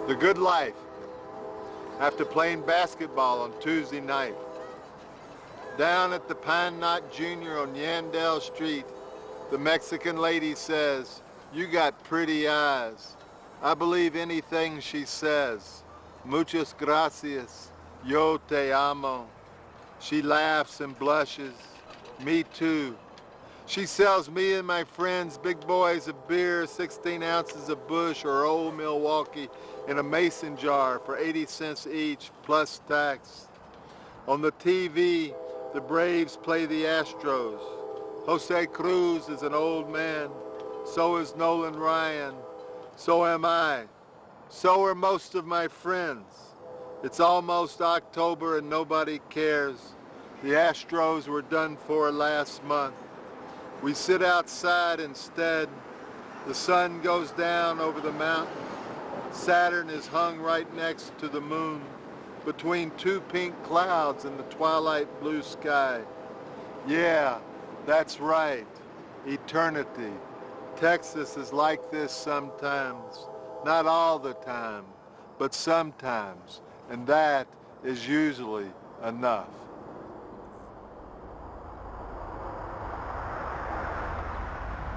The good life. After playing basketball on Tuesday night. Down at the Pine Knot Junior on Yandell Street, the Mexican lady says, "You got pretty eyes." I believe anything she says. Muchas gracias. Yo te amo. She laughs and blushes. Me too. She sells me and my friends big boys of beer, 16 ounces of Busch or Old Milwaukee in a mason jar for 80 cents each, plus tax. On the TV, the Braves play the Astros. Jose Cruz is an old man. So is Nolan Ryan. So am I. So are most of my friends. It's almost October and nobody cares. The Astros were done for last month. We sit outside instead. The sun goes down over the mountain. Saturn is hung right next to the moon, between two pink clouds in the twilight blue sky. Yeah, that's right. Eternity. Texas is like this sometimes. Not all the time, but sometimes. And that is usually enough.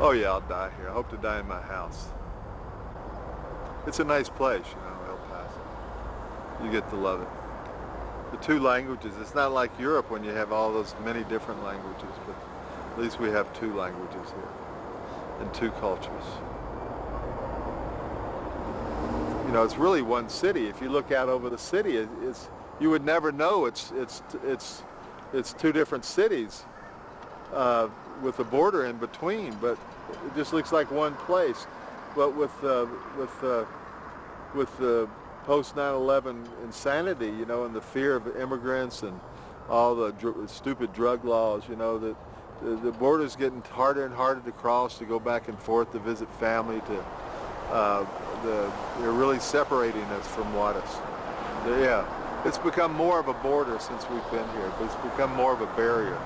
Oh yeah, I'll die here. I hope to die in my house. It's a nice place, you know, El Paso. You get to love it. The two languages, it's not like Europe when you have all those many different languages, but at least we have two languages here and two cultures. You know, it's really one city. If you look out over the city, you would never know it's two different cities with a border in between, but it just looks like one place. But with the post 9/11 insanity, you know, and the fear of immigrants and all the stupid drug laws, you know, that the border's getting harder and harder to cross, to go back and forth to visit family. They're really separating us from Juarez. Yeah, it's become more of a border since we've been here, but it's become more of a barrier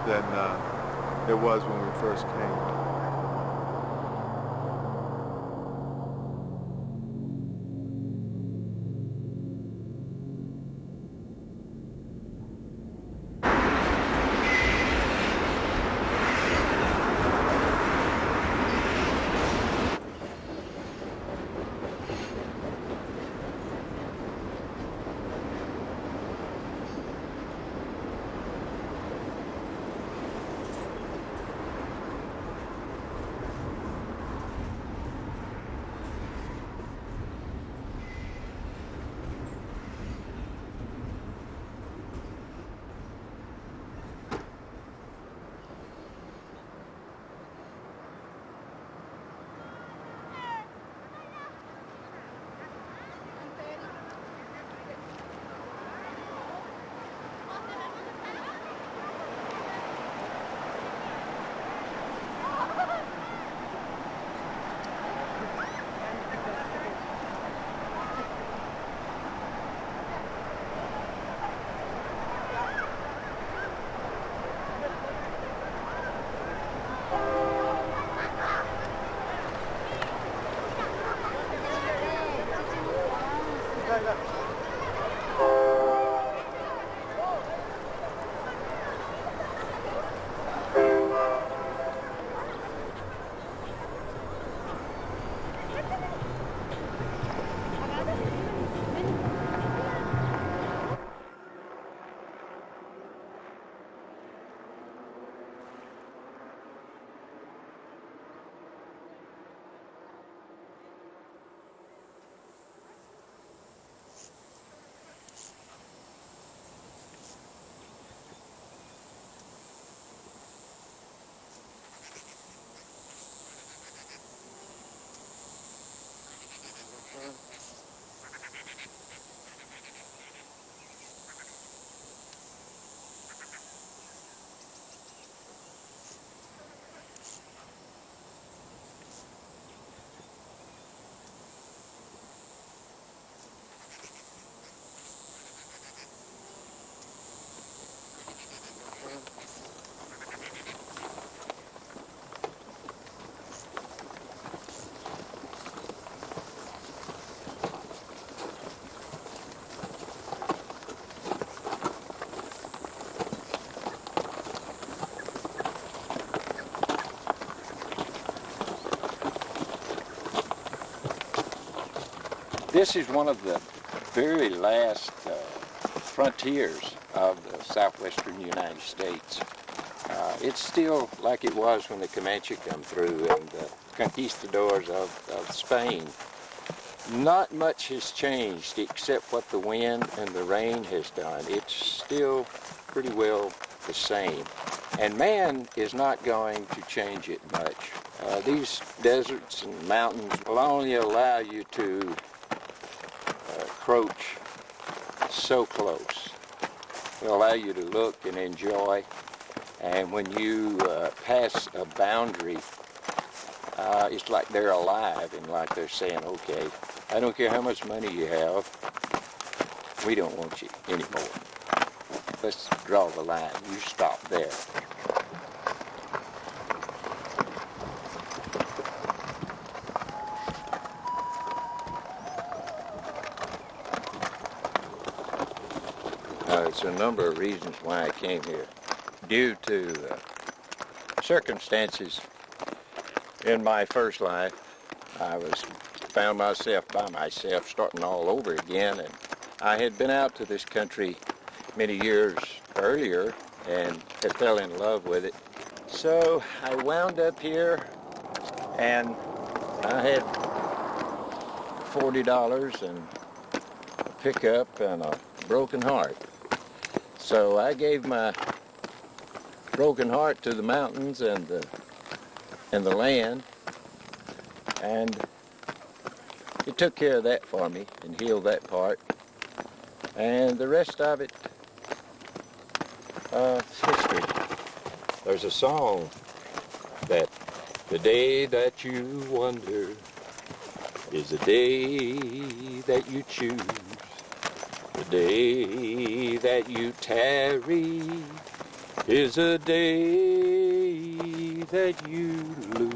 than it was when we first came. This is one of the very last frontiers of the southwestern United States. It's still like it was when the Comanche come through and the conquistadors of Spain. Not much has changed except what the wind and the rain has done. It's still pretty well the same. And man is not going to change it much. These deserts and mountains will only allow you to approach so close. They'll allow you to look and enjoy. And when you pass a boundary, it's like they're alive and like they're saying, okay, I don't care how much money you have, we don't want you anymore. Let's draw the line. You stop there. It's a number of reasons why I came here. Due to circumstances in my first life, I found myself by myself starting all over again, and I had been out to this country many years earlier and had fell in love with it. So I wound up here and I had $40 and a pickup and a broken heart. So I gave my broken heart to the mountains and the land, and it took care of that for me and healed that part. And the rest of it, it's history. There's a song that the day that you wonder is the day that you choose. The day that you tarry is a day that you lose.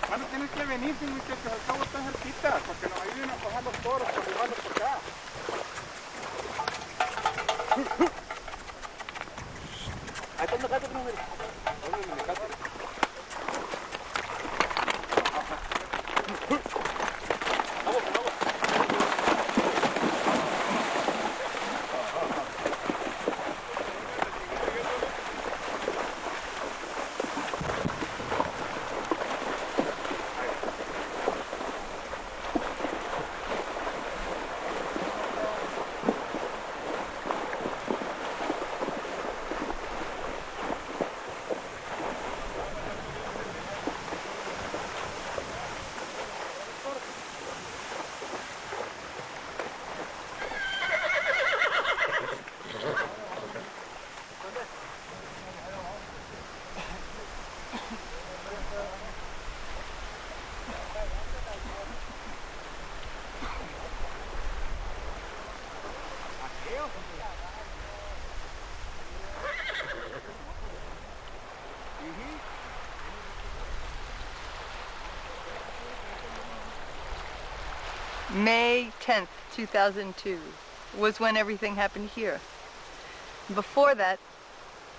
Van a tener que venir, muchachos, al cabo están cerquita, porque nos ayuden a coger los toros para llevarlos por acá. Ahí está el mecate, no, mira. ¿Dónde el mecate? Vamos, vamos. May 10th, 2002 was when everything happened here. Before that,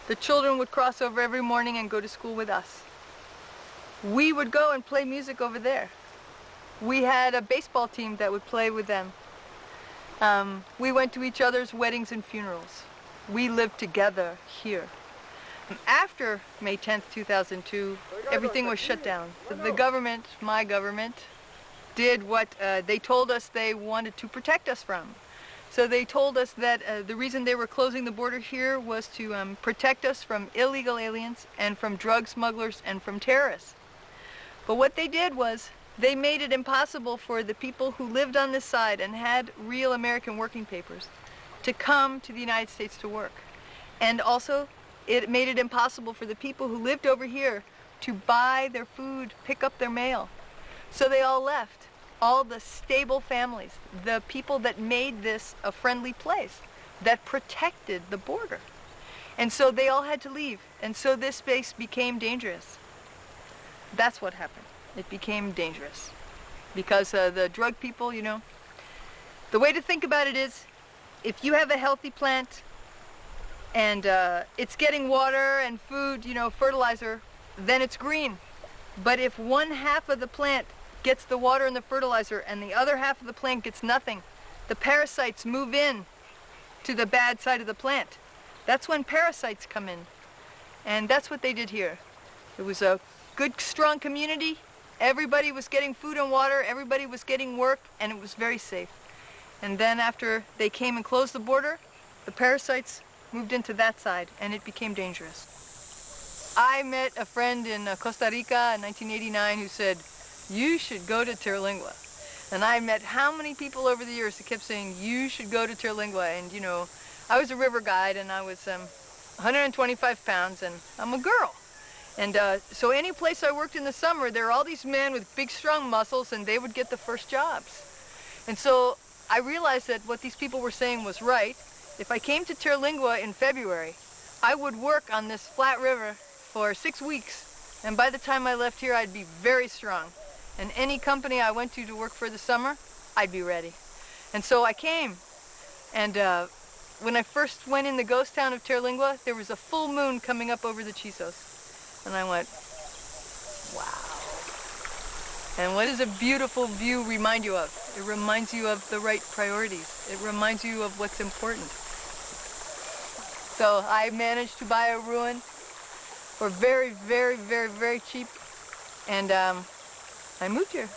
the children would cross over every morning and go to school with us. We would go and play music over there. We had a baseball team that would play with them. We went to each other's weddings and funerals. We lived together here. After May 10th, 2002, everything was shut down. The government, my government, did what they told us they wanted to protect us from. So they told us that the reason they were closing the border here was to protect us from illegal aliens and from drug smugglers and from terrorists. But what they did was they made it impossible for the people who lived on this side and had real American working papers to come to the United States to work. And also, it made it impossible for the people who lived over here to buy their food, pick up their mail. So they all left. All the stable families, the people that made this a friendly place, that protected the border. And so they all had to leave. And so this space became dangerous. That's what happened. It became dangerous. Because the drug people, you know, the way to think about it is, if you have a healthy plant and it's getting water and food, you know, fertilizer, then it's green. But if one half of the plant gets the water and the fertilizer and the other half of the plant gets nothing, the parasites move in to the bad side of the plant. That's when parasites come in. And that's what they did here. It was a good, strong community. Everybody was getting food and water, everybody was getting work, and it was very safe. And then after they came and closed the border, the parasites moved into that side, and it became dangerous. I met a friend in Costa Rica in 1989 who said, "You should go to Terlingua." And I met how many people over the years that kept saying, "You should go to Terlingua." And you know, I was a river guide and I was 125 pounds and I'm a girl. And so any place I worked in the summer, there were all these men with big strong muscles and they would get the first jobs. And so I realized that what these people were saying was right. If I came to Terlingua in February, I would work on this flat river for 6 weeks. And by the time I left here, I'd be very strong. And any company I went to work for the summer, I'd be ready. And so I came. And when I first went in the ghost town of Terlingua, there was a full moon coming up over the Chisos. And I went, wow. And what does a beautiful view remind you of? It reminds you of the right priorities. It reminds you of what's important. So I managed to buy a ruin for very, very, very, very cheap. And I moved here.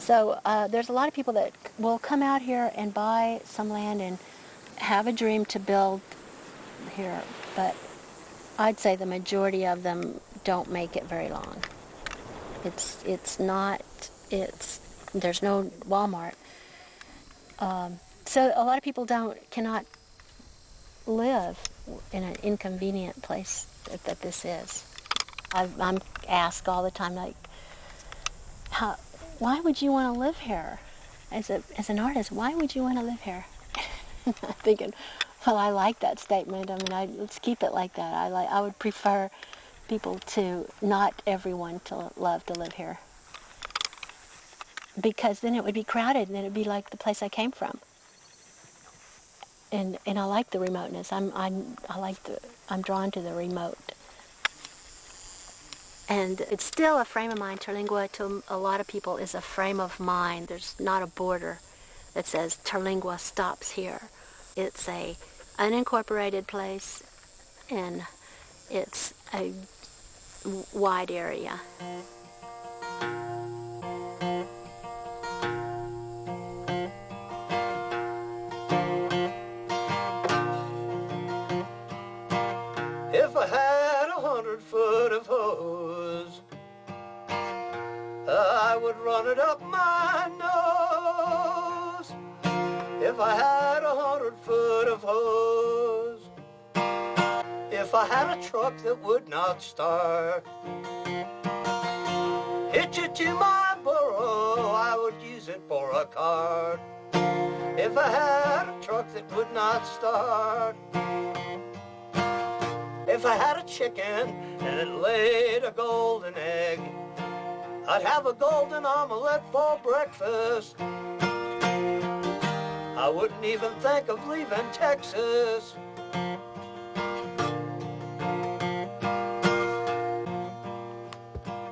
So there's a lot of people that will come out here and buy some land and have a dream to build here, but I'd say the majority of them don't make it very long. There's no Walmart. So a lot of people cannot live in an inconvenient place that this is. I'm asked all the time, like, why would you want to live here? As an artist, why would you want to live here? I'm thinking, Well, I like that statement. I mean, let's keep it like that. I would prefer people to, not everyone to love to live here. Because then it would be crowded, and then it would be like the place I came from. And I like the remoteness. I'm drawn to the remote. And it's still a frame of mind. Terlingua to a lot of people is a frame of mind. There's not a border that says Terlingua stops here. It's a unincorporated place, and it's a wide area. If I had 100 foot of hose, I would run it up my nose. If I had 100 foot of hose, if I had a truck that would not start, hitch it to my burro, I would use it for a cart. If I had a truck that would not start, if I had a chicken and it laid a golden egg, I'd have a golden omelet for breakfast. I wouldn't even think of leaving Texas.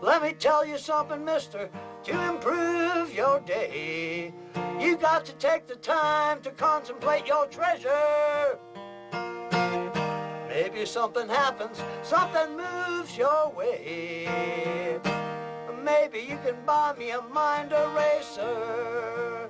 Let me tell you something, mister, to improve your day, you got to take the time to contemplate your treasure. Maybe something happens, something moves your way. Maybe you can buy me a mind eraser.